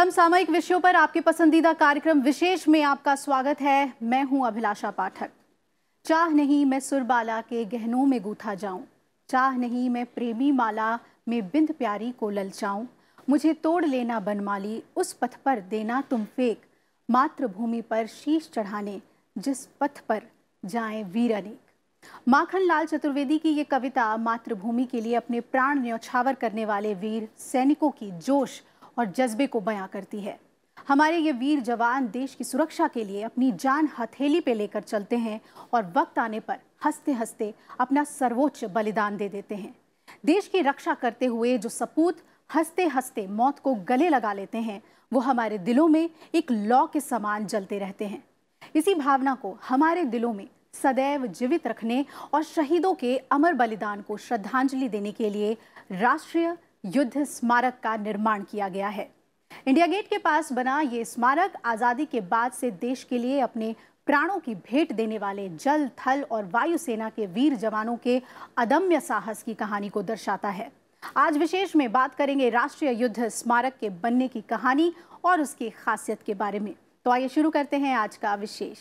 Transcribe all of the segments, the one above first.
समसामयिक विषयों पर आपके पसंदीदा कार्यक्रम विशेष में आपका स्वागत है। मैं हूं अभिलाषा पाठक। चाह नहीं मैं सुरबाला के गहनों में गूथा जाऊं, चाह नहीं मैं प्रेमी माला में बिंद प्यारी को ललचाऊं। मुझे तोड़ लेना बनमाली उस पथ पर देना तुम फेंक, मातृभूमि पर शीश चढ़ाने जिस पथ पर जाएं वीर अनेक। माखन लाल चतुर्वेदी की ये कविता मातृभूमि के लिए अपने प्राण न्यौछावर करने वाले वीर सैनिकों की जोश और जज्बे को बयां करती है। हमारे ये वीर जवान देश की सुरक्षा के लिए अपनी जान हथेली पे लेकर चलते हैं और वक्त आने पर हंसते हंसते अपना सर्वोच्च बलिदान दे देते हैं। देश की रक्षा करते हुए जो सपूत हंसते हंसते मौत को गले लगा लेते हैं, वो हमारे दिलों में एक लौ के समान जलते रहते हैं। इसी भावना को हमारे दिलों में सदैव जीवित रखने और शहीदों के अमर बलिदान को श्रद्धांजलि देने के लिए राष्ट्रीय युद्ध स्मारक का निर्माण किया गया है। इंडिया गेट के पास बना ये स्मारक आज़ादी के बाद से देश के लिए अपने प्राणों की भेंट देने वाले जल, थल और वायु सेना के वीर जवानों के अदम्य साहस की कहानी को दर्शाता है। आज विशेष में बात करेंगे राष्ट्रीय युद्ध स्मारक के बनने की कहानी और उसकी खासियत के बारे में। तो आइए शुरू करते हैं आज का विशेष।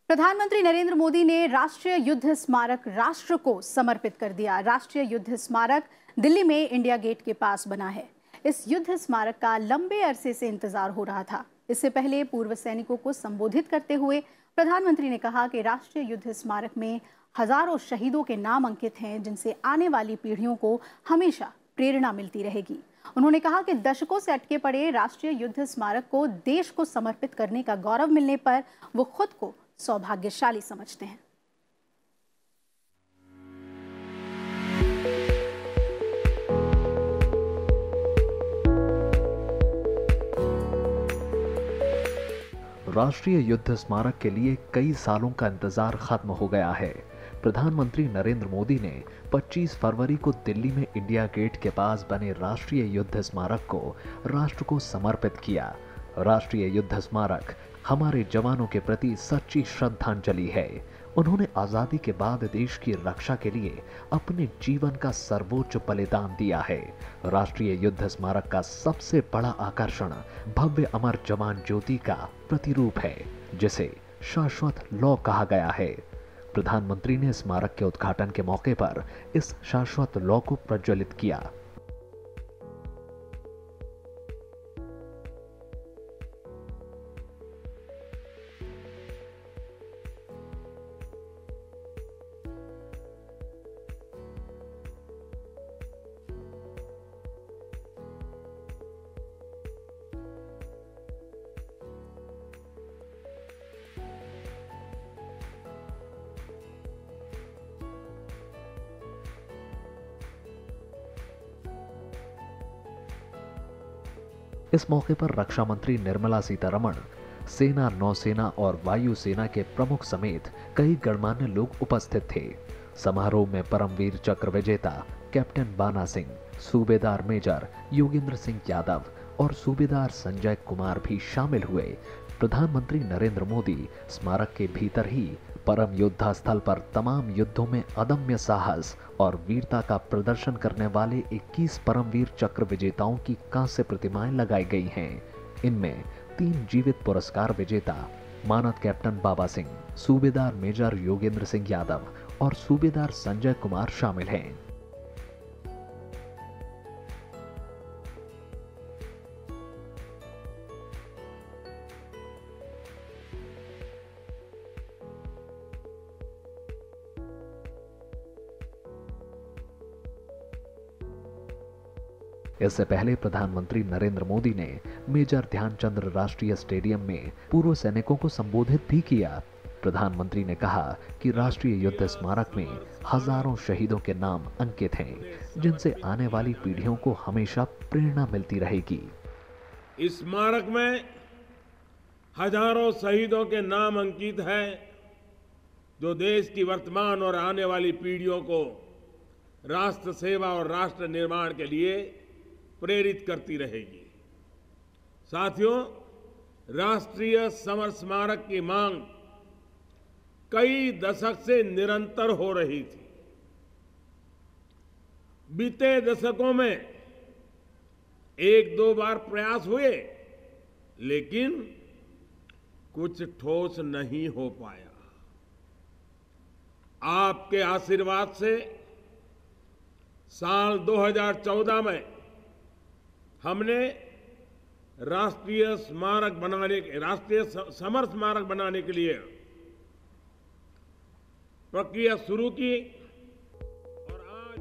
प्रधानमंत्री नरेंद्र मोदी ने राष्ट्रीय युद्ध स्मारक राष्ट्र को समर्पित कर दिया। राष्ट्रीय युद्ध स्मारक दिल्ली में इंडिया गेट के पास बना है। इस युद्ध स्मारक का लंबे अरसे से इंतजार हो रहा था। इससे पहले पूर्व सैनिकों को संबोधित करते हुए प्रधानमंत्री ने कहा कि राष्ट्रीय युद्ध स्मारक में हजारों शहीदों के नाम अंकित हैं, जिनसे आने वाली पीढ़ियों को हमेशा प्रेरणा मिलती रहेगी। उन्होंने कहा कि दशकों से अटके पड़े राष्ट्रीय युद्ध स्मारक को देश को समर्पित करने का गौरव मिलने पर वो खुद को सौभाग्यशाली समझते हैं। राष्ट्रीय युद्ध स्मारक के लिए कई सालों का इंतजार खत्म हो गया है। प्रधानमंत्री नरेंद्र मोदी ने 25 फरवरी को दिल्ली में इंडिया गेट के पास बने राष्ट्रीय युद्ध स्मारक को राष्ट्र को समर्पित किया। राष्ट्रीय युद्ध स्मारक हमारे जवानों के प्रति सच्ची श्रद्धांजलि है। उन्होंने आजादी के बाद देश की रक्षा के लिए अपने जीवन का सर्वोच्च बलिदान दिया है। राष्ट्रीय युद्ध स्मारक का सबसे बड़ा आकर्षण भव्य अमर जवान ज्योति का प्रतिरूप है, जिसे शाश्वत लौ कहा गया है। प्रधानमंत्री ने स्मारक के उद्घाटन के मौके पर इस शाश्वत लौ को प्रज्वलित किया। इस मौके पर रक्षा मंत्री निर्मला सीतारमण, सेना, नौसेना और वायु सेना के प्रमुख समेत कई गणमान्य लोग उपस्थित थे। समारोह में परमवीर चक्र विजेता कैप्टन बाना सिंह, सूबेदार मेजर योगेंद्र सिंह यादव और सूबेदार संजय कुमार भी शामिल हुए। प्रधानमंत्री नरेंद्र मोदी स्मारक के भीतर ही परम योद्धा स्थल पर तमाम युद्धों में अदम्य साहस और वीरता का प्रदर्शन करने वाले 21 परमवीर चक्र विजेताओं की कांस्य प्रतिमाएं लगाई गई हैं। इनमें 3 जीवित पुरस्कार विजेता मानद कैप्टन बाबा सिंह, सूबेदार मेजर योगेंद्र सिंह यादव और सूबेदार संजय कुमार शामिल हैं। इससे पहले प्रधानमंत्री नरेंद्र मोदी ने मेजर ध्यानचंद राष्ट्रीय स्टेडियम में पूर्व सैनिकों को संबोधित भी किया। प्रधानमंत्री ने कहा कि राष्ट्रीय युद्ध स्मारक में हजारों शहीदों के नाम अंकित हैं, जिनसे आने वाली पीढ़ियों को हमेशा प्रेरणा मिलती रहेगी। इस स्मारक में हजारों शहीदों के नाम अंकित है, जो देश की वर्तमान और आने वाली पीढ़ियों को राष्ट्र सेवा और राष्ट्र निर्माण के लिए प्रेरित करती रहेगी। साथियों, राष्ट्रीय समर स्मारक की मांग कई दशक से निरंतर हो रही थी। बीते दशकों में एक दो बार प्रयास हुए, लेकिन कुछ ठोस नहीं हो पाया। आपके आशीर्वाद से साल 2014 में हमने राष्ट्रीय समर स्मारक बनाने के लिए प्रक्रिया शुरू की और आज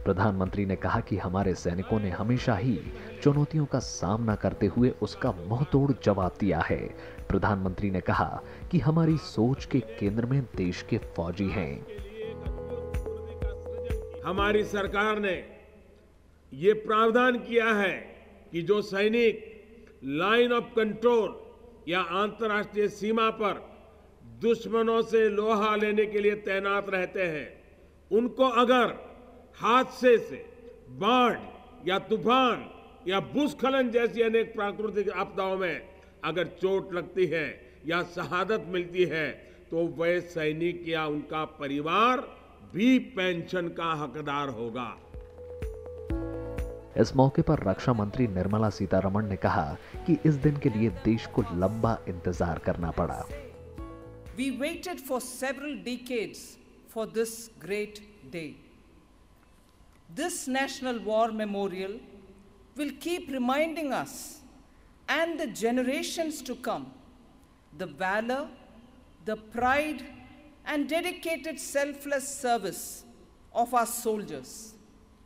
प्रधानमंत्री ने कहा कि हमारे सैनिकों ने हमेशा ही चुनौतियों का सामना करते हुए उसका मुंहतोड़ जवाब दिया है। प्रधानमंत्री ने कहा कि हमारी सोच के केंद्र में देश के फौजी हैं। हमारी सरकार ने ये प्रावधान किया है कि जो सैनिक लाइन ऑफ कंट्रोल या अंतर्राष्ट्रीय सीमा पर दुश्मनों से लोहा लेने के लिए तैनात रहते हैं, उनको अगर हादसे से, बाढ़ या तूफान या भूस्खलन जैसी अनेक प्राकृतिक आपदाओं में अगर चोट लगती है या शहादत मिलती है, तो वह सैनिक या उनका परिवार भी पेंशन का हकदार होगा। इस मौके पर रक्षा मंत्री निर्मला सीतारमण ने कहा कि इस दिन के लिए देश को लंबा इंतजार करना पड़ा। We waited for several decades for this great day. This National War Memorial will keep reminding us and the generations to come the valor, the pride, and dedicated selfless service of our soldiers,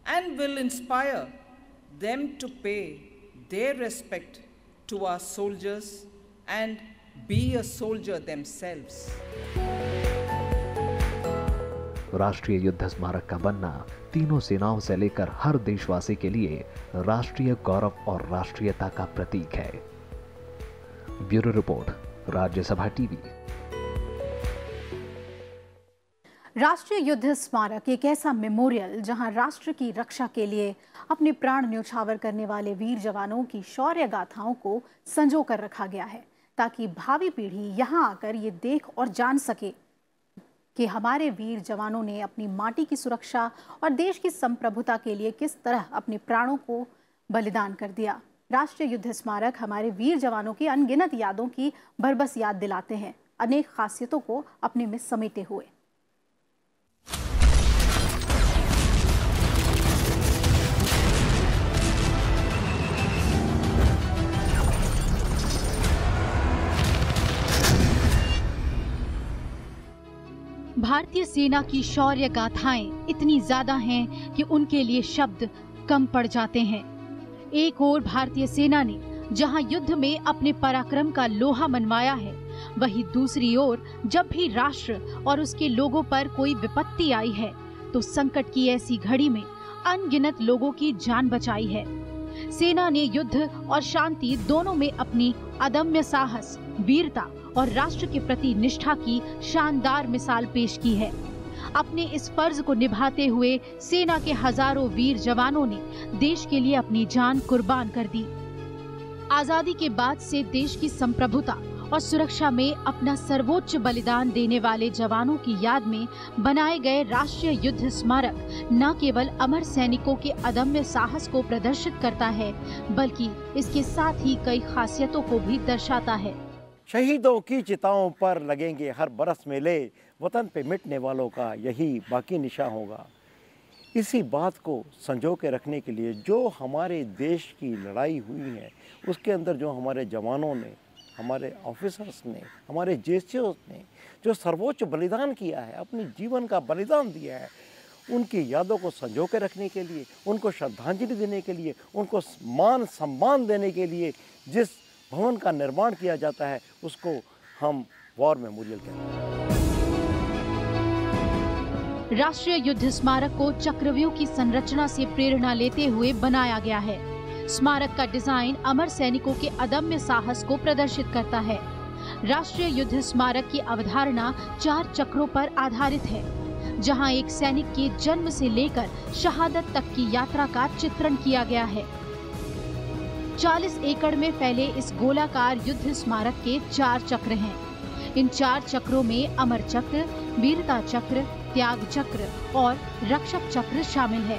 and will inspire them to pay their respect to our soldiers and be a soldier themselves. राष्ट्रीय युद्ध स्मारक का बनना तीनों सेनाओं से लेकर हर देशवासी के लिए राष्ट्रीय गौरव और राष्ट्रीयता का प्रतीक है। Bureau report, Rajya Sabha TV. राष्ट्रीय युद्ध स्मारक एक ऐसा मेमोरियल जहां राष्ट्र की रक्षा के लिए अपने प्राण न्यौछावर करने वाले वीर जवानों की शौर्य गाथाओं को संजो कर रखा गया है, ताकि भावी पीढ़ी यहां आकर ये देख और जान सके कि हमारे वीर जवानों ने अपनी माटी की सुरक्षा और देश की संप्रभुता के लिए किस तरह अपने प्राणों को बलिदान कर दिया। राष्ट्रीय युद्ध स्मारक हमारे वीर जवानों की अनगिनत यादों की भरबस याद दिलाते हैं, अनेक खासियतों को अपने में समेटे हुए। भारतीय सेना की शौर्य गाथाएं इतनी ज्यादा हैं कि उनके लिए शब्द कम पड़ जाते हैं। एक ओर भारतीय सेना ने जहां युद्ध में अपने पराक्रम का लोहा मनवाया है, वहीं दूसरी ओर जब भी राष्ट्र और उसके लोगों पर कोई विपत्ति आई है, तो संकट की ऐसी घड़ी में अनगिनत लोगों की जान बचाई है। सेना ने युद्ध और शांति दोनों में अपनी अदम्य साहस, वीरता और राष्ट्र के प्रति निष्ठा की शानदार मिसाल पेश की है। अपने इस फर्ज को निभाते हुए सेना के हजारों वीर जवानों ने देश के लिए अपनी जान कुर्बान कर दी। आजादी के बाद से देश की संप्रभुता और सुरक्षा में अपना सर्वोच्च बलिदान देने वाले जवानों की याद में बनाए गए राष्ट्रीय युद्ध स्मारक न केवल अमर सैनिकों के अदम्य साहस को प्रदर्शित करता है, बल्कि इसके साथ ही कई खासियतों को भी दर्शाता है। शहीदों की चिताओं पर लगेंगे हर बरस मेले, वतन पे मिटने वालों का यही बाकी निशान होगा। इसी बात को संजो के रखने के लिए जो हमारे देश की लड़ाई हुई है, उसके अंदर जो हमारे जवानों ने, हमारे ऑफिसर्स ने, हमारे जेसीओ ने जो सर्वोच्च बलिदान किया है, अपनी जीवन का बलिदान दिया है, उनकी यादों को संजो के रखने के लिए, उनको श्रद्धांजलि देने के लिए, उनको मान सम्मान देने के लिए जिस भवन का निर्माण किया जाता है, उसको हम वॉर मेमोरियल कहते हैं। राष्ट्रीय युद्ध स्मारक को चक्रव्यूह की संरचना से प्रेरणा लेते हुए बनाया गया है। स्मारक का डिजाइन अमर सैनिकों के अदम्य साहस को प्रदर्शित करता है। राष्ट्रीय युद्ध स्मारक की अवधारणा 4 चक्रों पर आधारित है। जहां एक सैनिक के जन्म से लेकर शहादत तक की यात्रा का चित्रण किया गया है। 40 एकड़ में फैले इस गोलाकार युद्ध स्मारक के 4 चक्र हैं। इन 4 चक्रों में अमर चक्र, वीरता चक्र, त्याग चक्र और रक्षक चक्र शामिल है।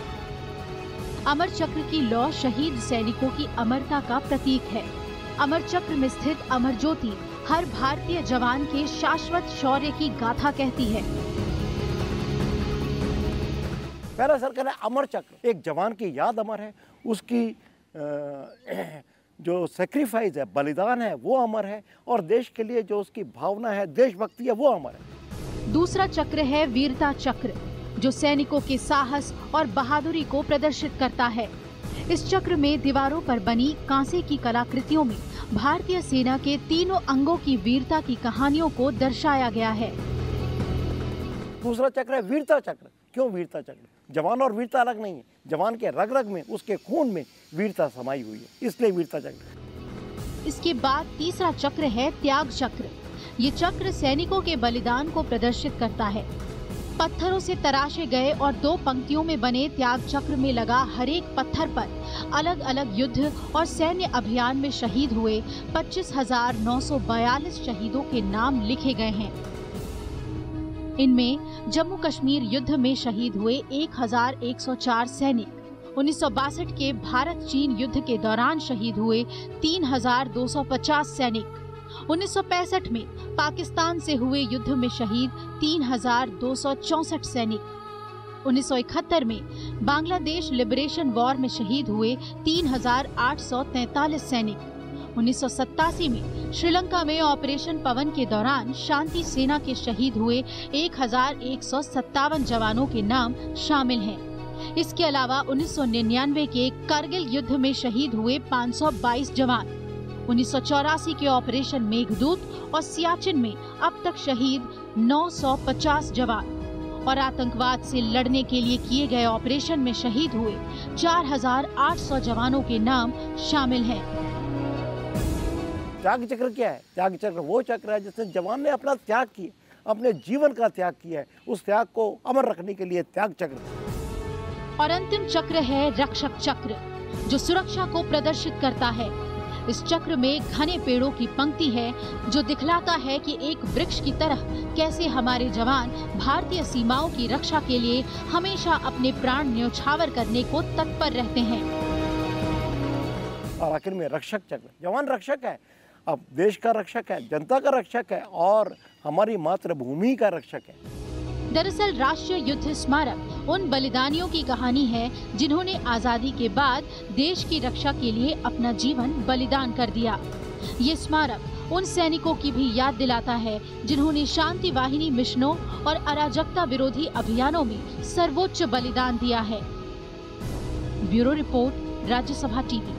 अमर चक्र की लौ शहीद सैनिकों की अमरता का प्रतीक है। अमर चक्र में स्थित अमर ज्योति हर भारतीय जवान के शाश्वत शौर्य की गाथा कहती है। पहला सर्कल है अमर चक्र। एक जवान की याद अमर है, उसकी जो सेक्रीफाइस है, बलिदान है, वो अमर है, और देश के लिए जो उसकी भावना है, देशभक्ति है, वो अमर है। दूसरा चक्र है वीरता चक्र, जो सैनिकों के साहस और बहादुरी को प्रदर्शित करता है। इस चक्र में दीवारों पर बनी कांसे की कलाकृतियों में भारतीय सेना के तीनों अंगों की वीरता की कहानियों को दर्शाया गया है। दूसरा चक्र है वीरता चक्र। क्यों वीरता चक्र? जवान और वीरता अलग नहीं है, जवान के रग रग में, उसके खून में वीरता समाई हुई है, इसलिए वीरता चक्र। इसके बाद तीसरा चक्र है त्याग चक्र। ये चक्र सैनिकों के बलिदान को प्रदर्शित करता है। पत्थरों से तराशे गए और 2 पंक्तियों में बने त्याग चक्र में लगा हर एक पत्थर पर अलग अलग युद्ध और सैन्य अभियान में शहीद हुए 25,942 शहीदों के नाम लिखे गए हैं। इनमें जम्मू कश्मीर युद्ध में शहीद हुए 1,104 सैनिक, 1962 के भारत चीन युद्ध के दौरान शहीद हुए 3,250 सैनिक, 1965 में पाकिस्तान से हुए युद्ध में शहीद 3,264 सैनिक, 1971 में बांग्लादेश लिबरेशन वॉर में शहीद हुए 3,843 सैनिक, 1987 में श्रीलंका में ऑपरेशन पवन के दौरान शांति सेना के शहीद हुए 1,157 जवानों के नाम शामिल हैं। इसके अलावा 1999 के कारगिल युद्ध में शहीद हुए 522 जवान, 1984 के ऑपरेशन मेघदूत और सियाचिन में अब तक शहीद 950 जवान और आतंकवाद से लड़ने के लिए किए गए ऑपरेशन में शहीद हुए 4,800 जवानों के नाम शामिल हैं। त्याग चक्र क्या है? त्याग चक्र वो चक्र है जिसमें जवान ने अपना त्याग किया, अपने जीवन का त्याग किया है, उस त्याग को अमर रखने के लिए त्याग चक्र। और अंतिम चक्र है रक्षक चक्र, जो सुरक्षा को प्रदर्शित करता है। इस चक्र में घने पेड़ों की पंक्ति है, जो दिखलाता है कि एक वृक्ष की तरह कैसे हमारे जवान भारतीय सीमाओं की रक्षा के लिए हमेशा अपने प्राण न्योछावर करने को तत्पर रहते हैं। और आखिर में रक्षक चक्र। जवान रक्षक है, अब देश का रक्षक है, जनता का रक्षक है और हमारी मातृभूमि का रक्षक है। दरअसल राष्ट्रीय युद्ध स्मारक उन बलिदानियों की कहानी है जिन्होंने आजादी के बाद देश की रक्षा के लिए अपना जीवन बलिदान कर दिया। ये स्मारक उन सैनिकों की भी याद दिलाता है जिन्होंने शांति वाहिनी मिशनों और अराजकता विरोधी अभियानों में सर्वोच्च बलिदान दिया है। Bureau report, Rajya Sabha TV.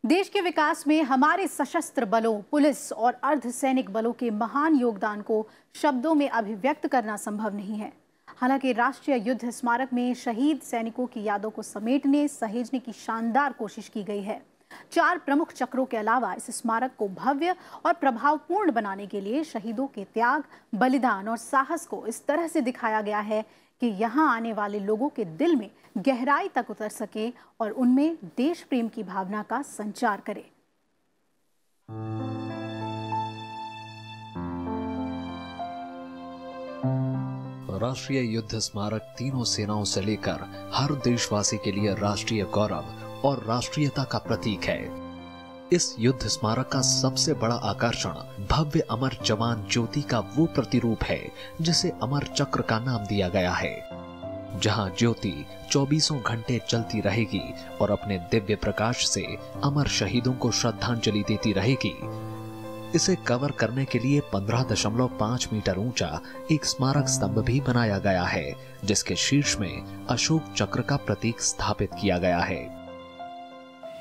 देश के विकास में हमारे सशस्त्र बलों, पुलिस और अर्धसैनिक बलों के महान योगदान को शब्दों में अभिव्यक्त करना संभव नहीं है। हालांकि राष्ट्रीय युद्ध स्मारक में शहीद सैनिकों की यादों को समेटने, सहेजने की शानदार कोशिश की गई है। 4 प्रमुख चक्रों के अलावा इस स्मारक को भव्य और प्रभावपूर्ण बनाने के लिए शहीदों के त्याग, बलिदान और साहस को इस तरह से दिखाया गया है कि यहाँ आने वाले लोगों के दिल में गहराई तक उतर सके और उनमें देश प्रेम की भावना का संचार करे। राष्ट्रीय युद्ध स्मारक तीनों सेनाओं से लेकर हर देशवासी के लिए राष्ट्रीय गौरव और राष्ट्रीयता का प्रतीक है। इस युद्ध स्मारक का सबसे बड़ा आकर्षण भव्य अमर जवान ज्योति का वो प्रतिरूप है जिसे अमर चक्र का नाम दिया गया है, जहां ज्योति 24 घंटे चलती रहेगी और अपने दिव्य प्रकाश से अमर शहीदों को श्रद्धांजलि देती रहेगी। इसे कवर करने के लिए 15.5 मीटर ऊंचा एक स्मारक स्तंभ भी बनाया गया है, जिसके शीर्ष में अशोक चक्र का प्रतीक स्थापित किया गया है।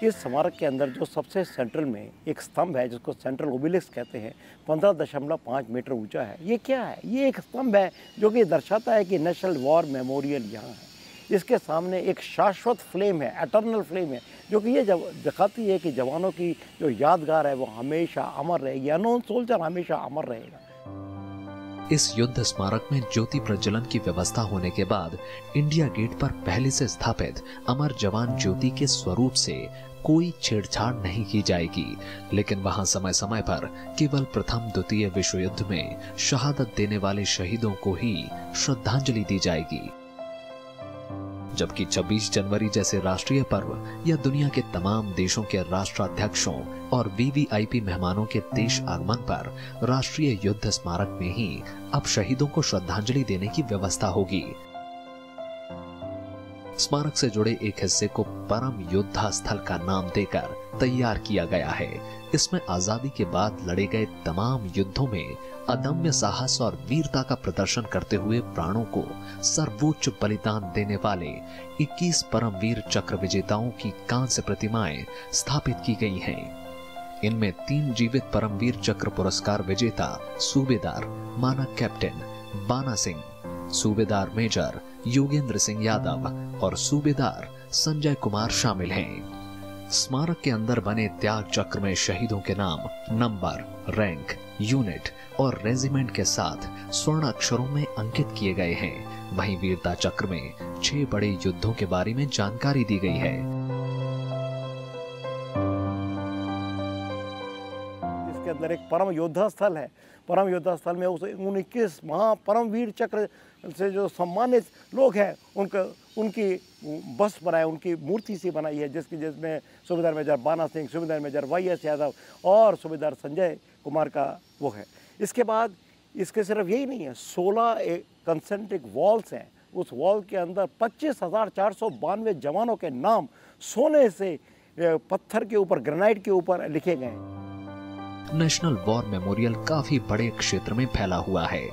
इस स्मारक के अंदर जो सबसे सेंट्रल में एक स्तंभ है जिसको सेंट्रल ओबेलिस्क कहते हैं, 15.5 मीटर ऊंचा है। ये क्या है? ये एक स्तंभ है जो कि दर्शाता है कि नेशनल वॉर मेमोरियल यहाँ है। इसके सामने एक शाश्वत फ्लेम है, एटर्नल फ्लेम है, जो कि ये दिखाती है कि जवानों की जो यादगार है वो हमेशा अमर रहेगी, अनोन सोल्जर हमेशा अमर रहेगा। इस युद्ध स्मारक में ज्योति प्रज्वलन की व्यवस्था होने के बाद इंडिया गेट पर पहले से स्थापित अमर जवान ज्योति के स्वरूप से कोई छेड़छाड़ नहीं की जाएगी, लेकिन वहां समय समय पर केवल प्रथम द्वितीय विश्व युद्ध में शहादत देने वाले शहीदों को ही श्रद्धांजलि दी जाएगी। जबकि 26 जनवरी जैसे राष्ट्रीय पर्व या दुनिया के तमाम देशों के राष्ट्राध्यक्षों और वीवीआईपी मेहमानों के देश आगमन पर राष्ट्रीय युद्ध स्मारक में ही अब शहीदों को श्रद्धांजलि देने की व्यवस्था होगी। स्मारक से जुड़े एक हिस्से को परम योद्धा स्थल का नाम देकर तैयार किया गया है। इसमें आजादी के बाद लड़े गए तमाम युद्धों में अदम्य साहस और वीरता का प्रदर्शन करते हुए प्राणों को सर्वोच्च बलिदान देने वाले 21 परमवीर चक्र विजेताओं की कांस्य प्रतिमाएं स्थापित की गई हैं। इनमें 3 जीवित परमवीर चक्र पुरस्कार विजेता सूबेदार मानक कैप्टन बाना सिंह, सूबेदार मेजर योगेंद्र सिंह यादव और सूबेदार संजय कुमार शामिल हैं। स्मारक के अंदर बने त्याग चक्र में शहीदों के नाम, नंबर, रैंक, यूनिट और रेजिमेंट के साथ स्वर्ण अक्षरों में अंकित किए गए हैं। वहीं वीरता चक्र में 6 बड़े युद्धों के बारे में जानकारी दी गई है। इसके अंदर एक परम योद्धा स्थल है। परम योद्धा स्थल में उस 19 महापरमवीर चक्र से जो सम्मानित लोग हैं उनकी बस बनाई, उनकी मूर्ति सी बनाई है, जिसमें सूबेदार मेजर बाना सिंह, सूबेदार मेजर YS यादव और सूबेदार संजय कुमार का वो है। इसके बाद इसके सिर्फ यही नहीं है, 16 कंसेंट्रिक वॉल्स हैं। उस वॉल के अंदर 25,492 जवानों के नाम सोने से पत्थर के ऊपर, ग्रेनाइट के ऊपर लिखे गए हैं। नेशनल वॉर मेमोरियल काफी बड़े क्षेत्र में फैला हुआ है।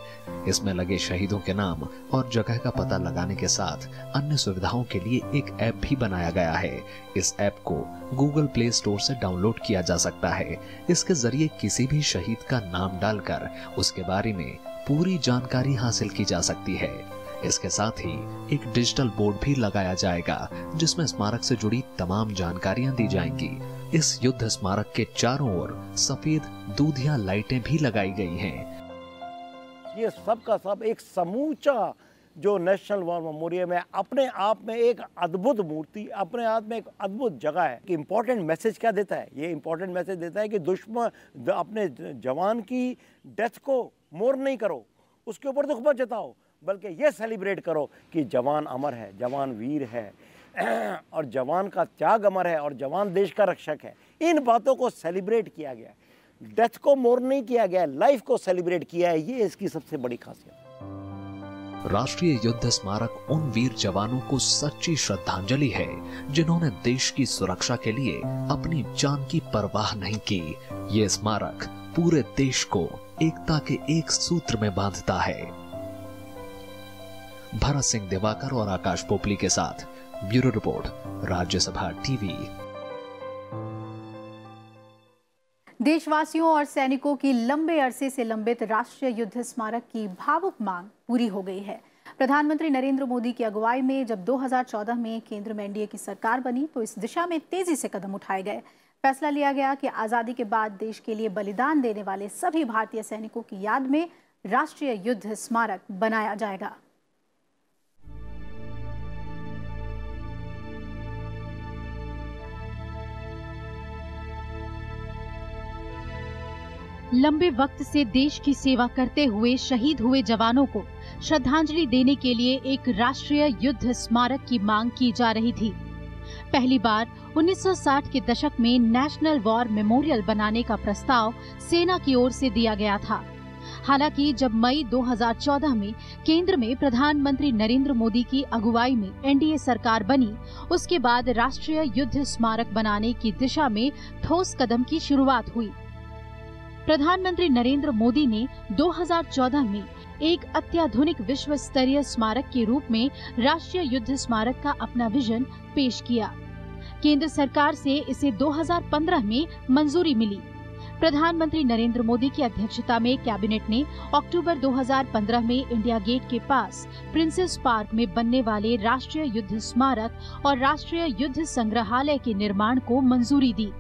इसमें लगे शहीदों के नाम और जगह का पता लगाने के साथ अन्य सुविधाओं के लिए एक ऐप भी बनाया गया है। इस ऐप को गूगल प्ले स्टोर से डाउनलोड किया जा सकता है। इसके जरिए किसी भी शहीद का नाम डालकर उसके बारे में पूरी जानकारी हासिल की जा सकती है। इसके साथ ही एक डिजिटल बोर्ड भी लगाया जाएगा जिसमें स्मारक से जुड़ी तमाम जानकारियां दी जाएंगी। इस युद्ध स्मारक के चारों ओर सफेद दूधिया लाइटें भी लगाई गई हैं। ये सब का सब एक समूचा जो नेशनल वॉर मेमोरियल में अपने आप में एक अद्भुत मूर्ति, अपने आप में एक अद्भुत जगह है। कि इम्पोर्टेंट मैसेज क्या देता है? ये इम्पोर्टेंट मैसेज देता है कि दुश्मन अपने जवान की डेथ को मोर नहीं करो, उसके ऊपर दुख मत जताओ, बल्कि ये सेलिब्रेट करो कि जवान अमर है, जवान वीर है और जवान का त्याग अमर है और जवान देश का रक्षक है। इन बातों को सेलिब्रेट किया गया, डेथ को मोर नहीं किया गया, लाइफ को सेलिब्रेट किया है। ये इसकी सबसे बड़ी खासियत है। राष्ट्रीय युद्ध स्मारक उन वीर जवानों को सच्ची श्रद्धांजलि है जिन्होंने देश की सुरक्षा के लिए अपनी जान की परवाह नहीं की। ये स्मारक पूरे देश को एकता के एक सूत्र में बांधता है। भरत सिंह दिवाकर और आकाश पोपली के साथ ब्यूरो रिपोर्ट, राज्यसभा टीवी। देशवासियों और सैनिकों की लंबे अरसे से लंबित राष्ट्रीय युद्ध स्मारक की भावुक मांग पूरी हो गई है। प्रधानमंत्री नरेंद्र मोदी की अगुवाई में जब 2014 में केंद्र में एनडीए की सरकार बनी तो इस दिशा में तेजी से कदम उठाए गए। फैसला लिया गया कि आजादी के बाद देश के लिए बलिदान देने वाले सभी भारतीय सैनिकों की याद में राष्ट्रीय युद्ध स्मारक बनाया जाएगा। लंबे वक्त से देश की सेवा करते हुए शहीद हुए जवानों को श्रद्धांजलि देने के लिए एक राष्ट्रीय युद्ध स्मारक की मांग की जा रही थी। पहली बार 1960 के दशक में नेशनल वॉर मेमोरियल बनाने का प्रस्ताव सेना की ओर से दिया गया था। हालांकि जब मई 2014 में केंद्र में प्रधानमंत्री नरेंद्र मोदी की अगुवाई में एनडीए सरकार बनी, उसके बाद राष्ट्रीय युद्ध स्मारक बनाने की दिशा में ठोस कदम की शुरुआत हुई। प्रधानमंत्री नरेंद्र मोदी ने 2014 में एक अत्याधुनिक विश्व स्तरीय स्मारक के रूप में राष्ट्रीय युद्ध स्मारक का अपना विजन पेश किया। केंद्र सरकार से इसे 2015 में मंजूरी मिली। प्रधानमंत्री नरेंद्र मोदी की अध्यक्षता में कैबिनेट ने अक्टूबर 2015 में इंडिया गेट के पास प्रिंसेस पार्क में बनने वाले राष्ट्रीय युद्ध स्मारक और राष्ट्रीय युद्ध संग्रहालय के निर्माण को मंजूरी दी।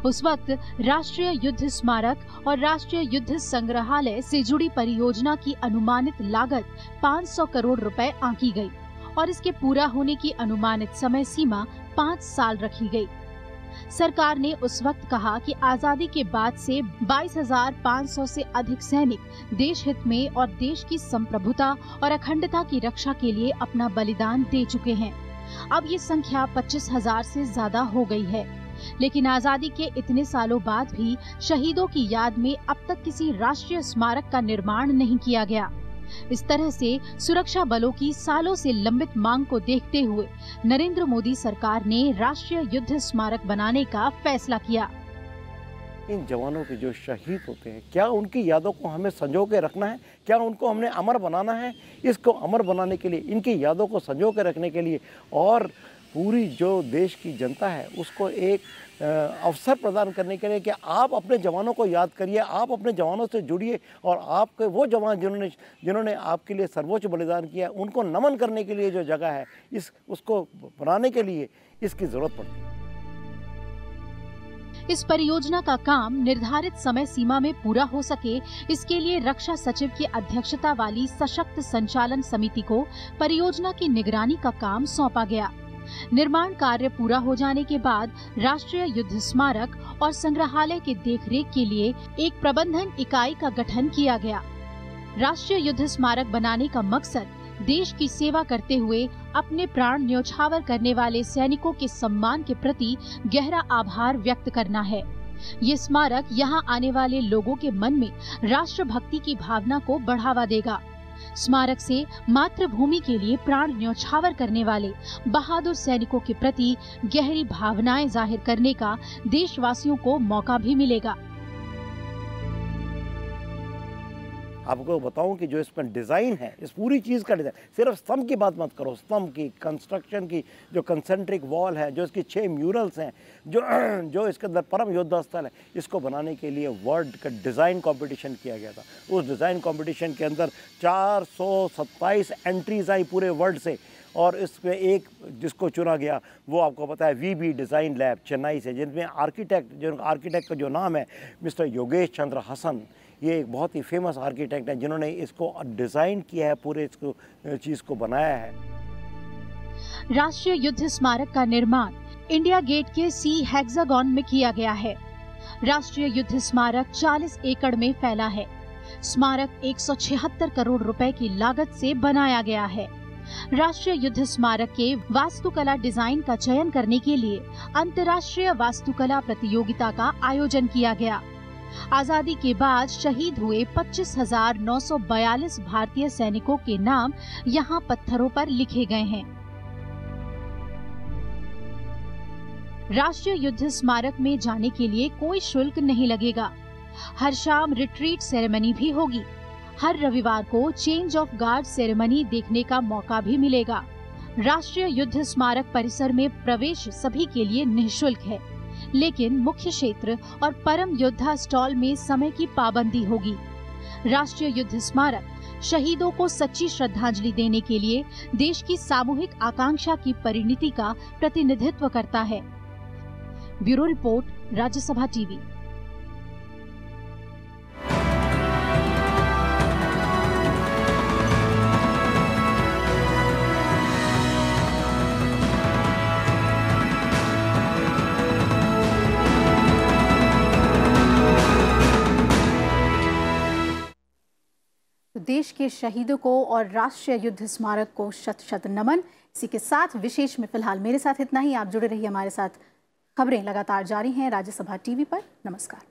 उस वक्त राष्ट्रीय युद्ध स्मारक और राष्ट्रीय युद्ध संग्रहालय से जुड़ी परियोजना की अनुमानित लागत 500 करोड़ रुपए आंकी गई और इसके पूरा होने की अनुमानित समय सीमा 5 साल रखी गई। सरकार ने उस वक्त कहा कि आजादी के बाद से 22,500 से अधिक सैनिक देश हित में और देश की संप्रभुता और अखंडता की रक्षा के लिए अपना बलिदान दे चुके हैं। अब ये संख्या 25,000 से ज्यादा हो गई है, लेकिन आजादी के इतने सालों बाद भी शहीदों की याद में अब तक किसी राष्ट्रीय स्मारक का निर्माण नहीं किया गया। इस तरह से सुरक्षा बलों की सालों से लंबित मांग को देखते हुए नरेंद्र मोदी सरकार ने राष्ट्रीय युद्ध स्मारक बनाने का फैसला किया। इन जवानों के जो शहीद होते हैं, क्या उनकी यादों को हमें संजो के रखना है? क्या उनको हमने अमर बनाना है? इसको अमर बनाने के लिए, इनकी यादों को संजो के रखने के लिए और पूरी जो देश की जनता है उसको एक अवसर प्रदान करने के लिए कि आप अपने जवानों को याद करिए, आप अपने जवानों से जुड़िए और आपके वो जवान जिन्होंने आपके लिए सर्वोच्च बलिदान किया, उनको नमन करने के लिए जो जगह है उसको बनाने के लिए इसकी जरूरत पड़ती है। इस परियोजना का काम निर्धारित समय सीमा में पूरा हो सके, इसके लिए रक्षा सचिव की अध्यक्षता वाली सशक्त संचालन समिति को परियोजना की निगरानी का काम सौंपा गया। निर्माण कार्य पूरा हो जाने के बाद राष्ट्रीय युद्ध स्मारक और संग्रहालय के देखरेख के लिए एक प्रबंधन इकाई का गठन किया गया। राष्ट्रीय युद्ध स्मारक बनाने का मकसद देश की सेवा करते हुए अपने प्राण न्योछावर करने वाले सैनिकों के सम्मान के प्रति गहरा आभार व्यक्त करना है। ये स्मारक यहाँ आने वाले लोगों के मन में राष्ट्रभक्ति की भावना को बढ़ावा देगा। स्मारक से मातृभूमि के लिए प्राण न्योछावर करने वाले बहादुर सैनिकों के प्रति गहरी भावनाएं जाहिर करने का देशवासियों को मौका भी मिलेगा। आपको बताऊं कि जो इसमें डिज़ाइन है, इस पूरी चीज़ का डिज़ाइन, सिर्फ स्तंभ की बात मत करो, स्तंभ की, कंस्ट्रक्शन की, जो कंसेंट्रिक वॉल है, जो इसकी 6 म्यूरल्स हैं, जो इसके अंदर परम योद्धा स्थल है, इसको बनाने के लिए वर्ल्ड का डिज़ाइन कंपटीशन किया गया था। उस डिज़ाइन कंपटीशन के अंदर 427 एंट्रीज आई पूरे वर्ल्ड से और इसमें एक जिसको चुना गया वो आपको पता है वीबी डिज़ाइन लैब चेन्नई से, जिनमें आर्किटेक्ट का जो नाम है मिस्टर योगेश चंद्र हसन। ये एक बहुत ही फेमस आर्किटेक्ट है जिन्होंने इसको डिज़ाइन किया है, पूरे इसको चीज़ को बनाया है। राष्ट्रीय युद्ध स्मारक का निर्माण इंडिया गेट के सी हेक्सागन में किया गया है। राष्ट्रीय युद्ध स्मारक 40 एकड़ में फैला है। स्मारक 176 करोड़ रुपए की लागत से बनाया गया है। राष्ट्रीय युद्ध स्मारक के वास्तुकला डिजाइन का चयन करने के लिए अंतर्राष्ट्रीय वास्तुकला प्रतियोगिता का आयोजन किया गया। आजादी के बाद शहीद हुए 25,942 भारतीय सैनिकों के नाम यहाँ पत्थरों पर लिखे गए हैं। राष्ट्रीय युद्ध स्मारक में जाने के लिए कोई शुल्क नहीं लगेगा। हर शाम रिट्रीट सेरेमनी भी होगी। हर रविवार को चेंज ऑफ गार्ड सेरेमनी देखने का मौका भी मिलेगा। राष्ट्रीय युद्ध स्मारक परिसर में प्रवेश सभी के लिए निःशुल्क है, लेकिन मुख्य क्षेत्र और परम योद्धा स्टॉल में समय की पाबंदी होगी। राष्ट्रीय युद्ध स्मारक शहीदों को सच्ची श्रद्धांजलि देने के लिए देश की सामूहिक आकांक्षा की परिणति का प्रतिनिधित्व करता है। Bureau report, Rajya Sabha TV. देश के शहीदों को और राष्ट्रीय युद्ध स्मारक को शत शत नमन। इसी के साथ विशेष में फिलहाल मेरे साथ इतना ही। आप जुड़े रहिए हमारे साथ। खबरें लगातार जारी हैं राज्यसभा टीवी पर। नमस्कार।